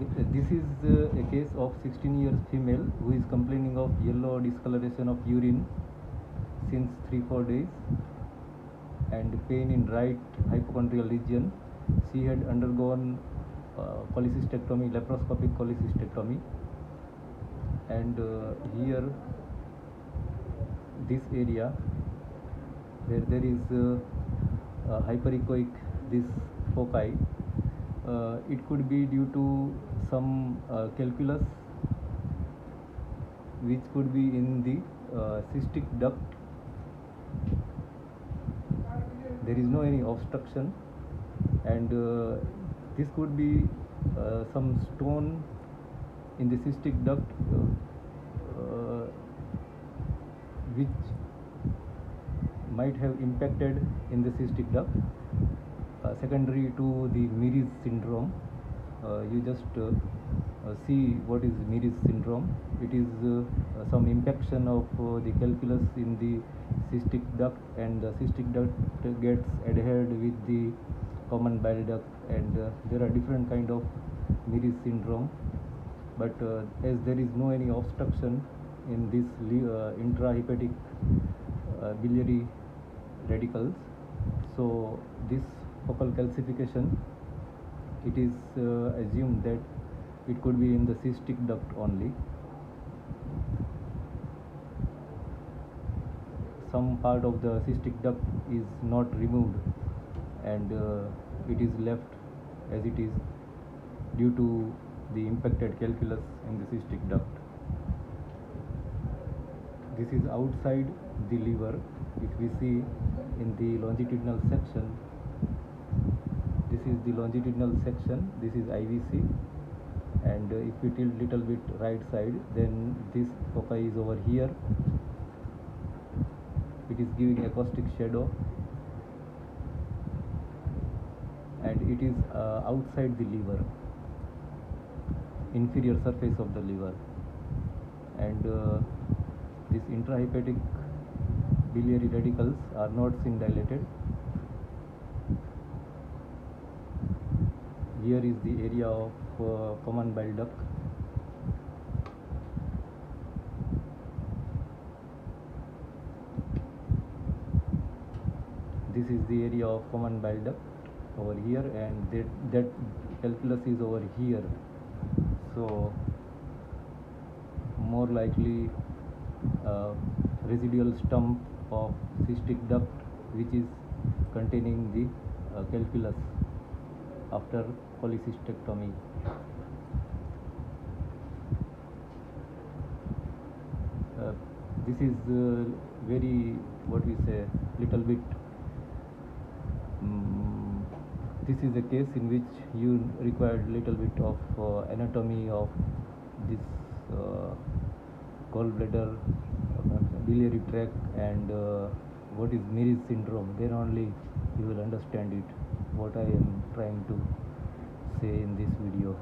This is a case of 16 years female who is complaining of yellow discoloration of urine since 3-4 days and pain in right hypochondrial region. She had undergone cholecystectomy, laparoscopic cholecystectomy, and here this area where there is hyperechoic this foci, it could be due to some calculus which could be in the cystic duct. There is no any obstruction, and this could be some stone in the cystic duct which might have impacted in the cystic duct secondary to the Meares syndrome. You just see what is Meares syndrome. It is some impaction of the calculus in the cystic duct, and the cystic duct gets adhered with the common bile duct, and there are different kind of Meares syndrome. But as there is no any obstruction in this intrahepatic biliary radicals, so this focal calcification, it is assumed that it could be in the cystic duct only. Some part of the cystic duct is not removed, and it is left as it is due to the impacted calculus in the cystic duct. This is outside the liver. If we see in the longitudinal section, this is the longitudinal section, this is IVC, and if we tilt little bit right side, then this foci is over here. It is giving acoustic shadow, and it is outside the liver, inferior surface of the liver, and this intrahepatic biliary radicals are not scintillated. Here is the area of common bile duct. This is the area of common bile duct over here, and that calculus is over here. So more likely residual stump of cystic duct which is containing the calculus after cholecystectomy. This is very, what we say, little bit this is a case in which you required little bit of anatomy of this gallbladder, biliary tract, and what is Meares syndrome. Then only you will understand it, what I am trying to say in this video.